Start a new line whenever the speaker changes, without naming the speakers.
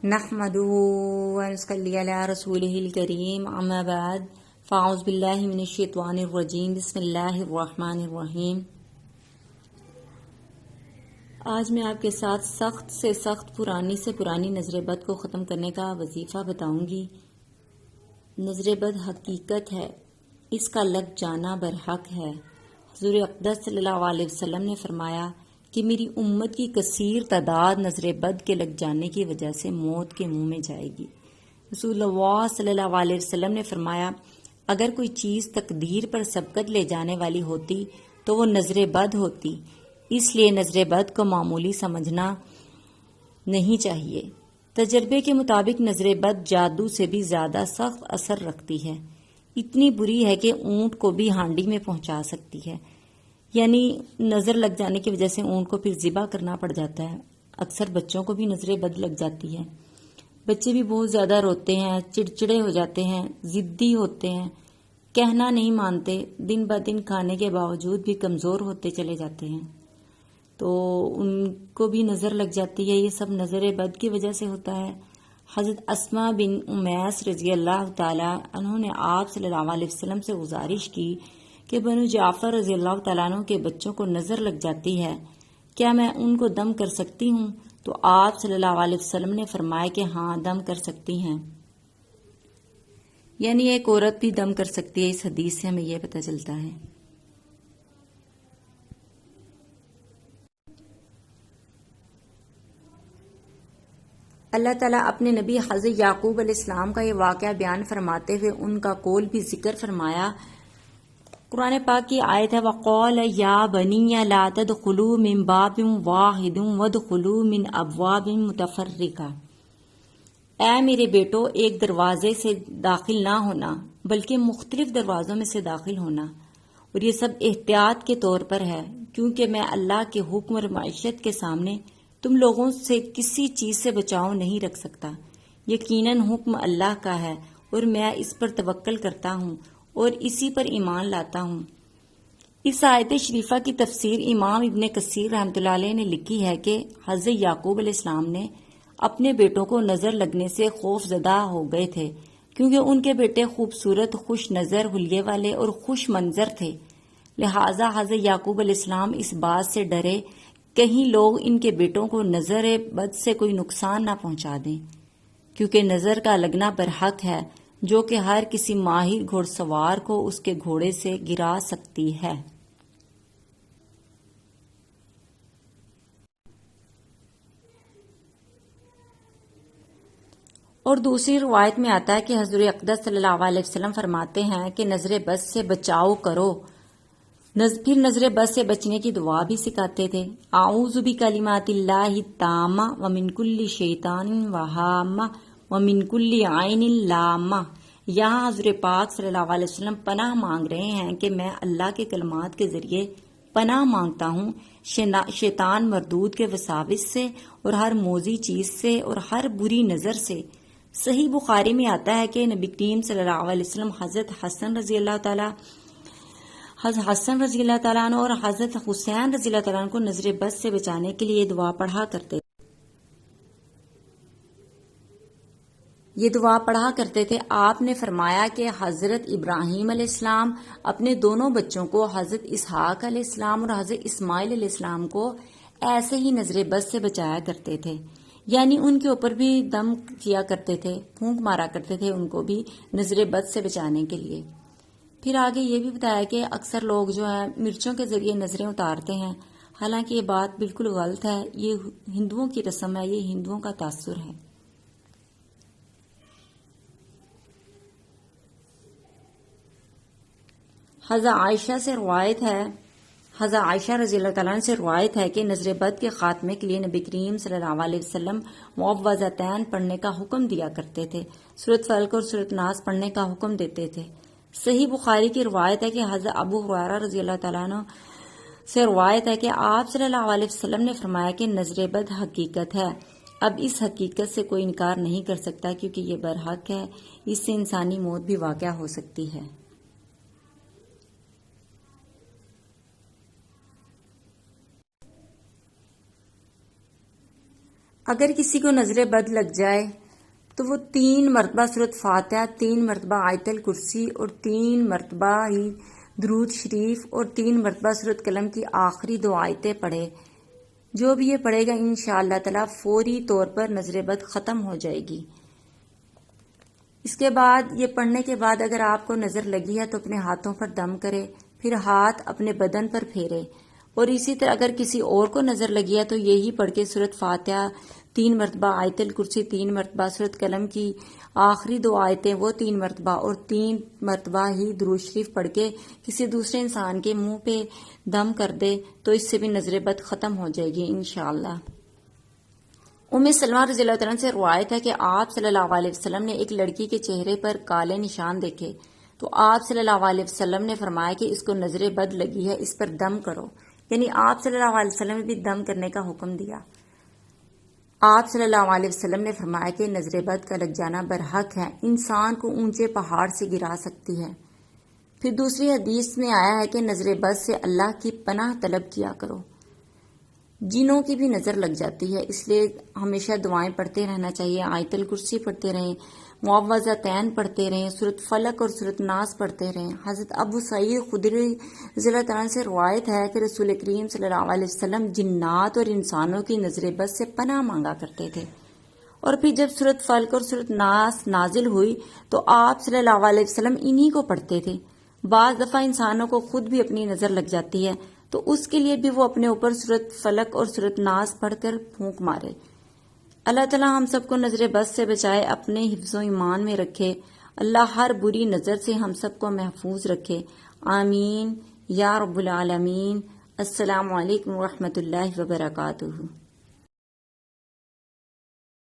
نحمده ونصلي على رسوله الكريم اما بعد فاعوذ باللہ من الشیطان الرجیم بسم اللہ الرحمن الرحیم۔ آج میں آپ کے ساتھ سخت سے سخت پرانی سے پرانی نظر بد کو ختم کرنے کا وظیفہ بتاؤں گی۔ نظر بد حقیقت ہے، اس کا لگ جانا برحق ہے۔ حضور اقدس صلی اللہ علیہ وسلم نے فرمایا کہ میری امت کی کثیر تعداد نظر بد کے لگ جانے کی وجہ سے موت کے منہ میں جائے گی۔ رسول اللہ صلی اللہ علیہ وسلم نے فرمایا اگر کوئی چیز تقدیر پر سبقت لے جانے والی ہوتی تو وہ نظر بد ہوتی، اس لیے نظر بد کو معمولی سمجھنا نہیں چاہیے۔ تجربے کے مطابق نظر بد جادو سے بھی زیادہ سخت اثر رکھتی ہے، اتنی بری ہے کہ اونٹ کو بھی ہانڈی میں پہنچا سکتی ہے۔ یعنی نظر لگ جانے کی وجہ سے اونٹ کو پھر ذبح کرنا پڑ جاتا ہے۔ اکثر بچوں کو بھی نظر بد لگ جاتی ہے، بچے بھی بہت زیادہ روتے ہیں، چڑچڑے ہو جاتے ہیں، ضدی ہوتے ہیں، کہنا نہیں مانتے، دن بہ دن کھانے کے باوجود بھی کمزور ہوتے چلے جاتے ہیں، تو ان کو بھی نظر لگ جاتی ہے۔ یہ سب نظر بد کی وجہ سے ہوتا ہے۔ حضرت اسماء بن امیس رضی اللہ تعالی عنہ نے آپ صلی اللہ علیہ وسلم سے گزارش کی کہ بنو جعفر رضی اللہ تعالیٰ عنہ کے بچوں کو نظر لگ جاتی ہے، کیا میں ان کو دم کر سکتی ہوں؟ تو آپ صلی اللہ علیہ وسلم نے فرمایا کہ ہاں دم کر سکتی ہیں۔ یعنی ایک عورت بھی دم کر سکتی ہے، اس حدیث سے ہمیں یہ پتہ چلتا ہے۔ اللہ تعالیٰ اپنے نبی حضرت یعقوب علیہ السلام کا یہ واقعہ بیان فرماتے ہوئے ان کا قول بھی ذکر فرمایا۔ قرآن پاک کی آیت ہے وَقَالَ يَا بَنِيَّ لَا تَدْخُلُوا مِن بَابٍ وَاحِدٍ وَادْخُلُوا مِن أَبْوَابٍ مُتَفَرِّقَةٍ، اے میرے بیٹو ایک دروازے سے داخل نہ ہونا بلکہ مختلف دروازوں میں سے داخل ہونا، اور یہ سب احتیاط کے طور پر ہے، کیونکہ میں اللہ کے حکم اور معیشت کے سامنے تم لوگوں سے کسی چیز سے بچاؤ نہیں رکھ سکتا۔ یقیناً حکم اللہ کا ہے اور میں اس پر توکل کرتا ہوں اور اسی پر ایمان لاتا ہوں۔ اس آیت شریفہ کی تفسیر امام ابن کثیر رحمۃ اللہ علیہ نے لکھی ہے کہ حضرت یعقوب علیہ السلام نے اپنے بیٹوں کو نظر لگنے سے خوف زدہ ہو گئے تھے، کیونکہ ان کے بیٹے خوبصورت، خوش نظر، حلیے والے اور خوش منظر تھے۔ لہٰذا حضرت یعقوب علیہ السلام اس بات سے ڈرے کہیں لوگ ان کے بیٹوں کو نظر بد سے کوئی نقصان نہ پہنچا دیں، کیونکہ نظر کا لگنا برحق ہے جو کہ ہر کسی ماہر گھوڑ سوار کو اس کے گھوڑے سے گرا سکتی ہے۔ اور دوسری روایت میں آتا ہے کہ حضور اقدس صلی اللہ علیہ وسلم فرماتے ہیں کہ نظر بد سے بچاؤ کرو، پھر نظر بد سے بچنے کی دعا بھی سکھاتے تھے۔ اعوذ بکلمات اللہ التامہ ومن کل شیطان وہامہ ومن کل عین لامہ۔ یہاں حضور پاک صلی اللہ علیہ وسلم پناہ مانگ رہے ہیں کہ میں اللہ کے کلمات کے ذریعے پناہ مانگتا ہوں شیطان مردود کے وساوس سے اور ہر موذی چیز سے اور ہر بری نظر سے۔ صحیح بخاری میں آتا ہے کہ نبی کریم صلی اللہ علیہ وسلم حضرت حسن رضی اللہ تعالیٰ عنہ اور حضرت حسین رضی اللہ تعالیٰ عنہ کو نظر بد سے بچانے کے لیے یہ دعا پڑھا کرتے تھے۔ آپ نے فرمایا کہ حضرت ابراہیم علیہ السلام اپنے دونوں بچوں کو حضرت اسحاق علیہ السلام اور حضرت اسماعیل علیہ السلام کو ایسے ہی نظر بد سے بچایا کرتے تھے، یعنی ان کے اوپر بھی دم کیا کرتے تھے، پھونک مارا کرتے تھے ان کو بھی نظر بد سے بچانے کے لیے۔ پھر آگے یہ بھی بتایا کہ اکثر لوگ جو ہے مرچوں کے ذریعے نظریں اتارتے ہیں، حالانکہ یہ بات بالکل غلط ہے، یہ ہندوؤں کی رسم ہے، یہ ہندوؤں کا تاثر ہے۔ حضرت عائشہ رضی اللہ تعالیٰ عنہ سے روایت ہے کہ نظر بد کے خاتمے کے لیے نبی کریم صلی اللہ علیہ وسلم معوذتین پڑھنے کا حکم دیا کرتے تھے، سورۃ فلق اور سورۃ ناس پڑھنے کا حکم دیتے تھے۔ صحیح بخاری کی روایت ہے کہ حضرت ابو ہریرہ رضی اللہ تعالیٰ عنہ سے روایت ہے کہ آپ صلی اللہ علیہ وسلم نے فرمایا کہ نظر بد حقیقت ہے، اب اس حقیقت سے کوئی انکار نہیں کر سکتا کیونکہ یہ برحق ہے، اس سے انسانی موت بھی واقع ہو سکتی ہے۔ اگر کسی کو نظر بد لگ جائے تو وہ 3 مرتبہ سورۃ فاتحہ، 3 مرتبہ آیت الکرسی اور 3 مرتبہ ہی درود شریف اور 3 مرتبہ سورۃ قلم کی آخری 2 آیتیں پڑھے. جو بھی یہ پڑھے گا انشاءاللہ تعالی فوری طور پر نظر بد ختم ہو جائے گی. اس کے بعد یہ پڑھنے کے بعد اگر آپ کو نظر لگی ہے تو اپنے ہاتھوں پر دم کرے، پھر ہاتھ اپنے بدن پر پھیرے، اور اسی طرح اگر کسی اور کو نظر لگی ہے تو یہی پڑھ کے سورۃ فاتحہ 3 مرتبہ، آیت الکرسی 3 مرتبہ، سورۃ قلم کی آخری 2 آیتیں وہ 3 مرتبہ اور 3 مرتبہ ہی درود شریف پڑھ کے کسی دوسرے انسان کے منہ پہ دم کر دے تو اس سے بھی نظر بد ختم ہو جائے گی انشاءاللہ. ام سلمہ رضی اللہ عنہ سے روایت ہے کہ آپ صلی اللہ علیہ وسلم نے ایک لڑکی کے چہرے پر کالے نشان دیکھے تو آپ صلی اللہ علیہ وسلم نے فرمایا کہ اس کو نظر بد لگی ہے، اس پر دم کرو. یعنی آپ صلی اللہ علیہ وسلم نے بھی دم کرنے کا حکم دیا. آپ صلی اللہ علیہ وسلم نے فرمایا کہ نظر بد کا لگ جانا برحق ہے، انسان کو اونچے پہاڑ سے گرا سکتی ہے. پھر دوسری حدیث میں آیا ہے کہ نظر بد سے اللہ کی پناہ طلب کیا کرو. جنوں کی بھی نظر لگ جاتی ہے، اس لیے ہمیشہ دعائیں پڑھتے رہنا چاہیے. آیت الکرسی پڑھتے رہیں، معوذتین پڑھتے رہیں، سورۃ فلق اور سورۃ ناس پڑھتے رہیں. حضرت ابو سعید خدری رضی اللہ عنہ سے روایت ہے کہ رسول کریم صلی اللہ علیہ وسلم جنات اور انسانوں کی نظر بد سے پناہ مانگا کرتے تھے. اور پھر جب سورۃ فلق اور سورۃ ناس نازل ہوئی تو آپ صلی اللہ علیہ وسلم انہی کو پڑھتے تھے. بعض دفعہ انسانوں کو خود بھی اپنی نظر لگ جاتی ہے تو اس کے لیے بھی وہ اپنے اوپر سورۃ فلق اور سورۃ ناس پڑھ کر پھونک مارے. اللہ تعالی ہم سب کو نظر بد سے بچائے، اپنے حفظ و ایمان میں رکھے. اللہ ہر بری نظر سے ہم سب کو محفوظ رکھے. آمین یا رب العالمین. السلام علیکم ورحمۃ اللہ وبرکاتہ.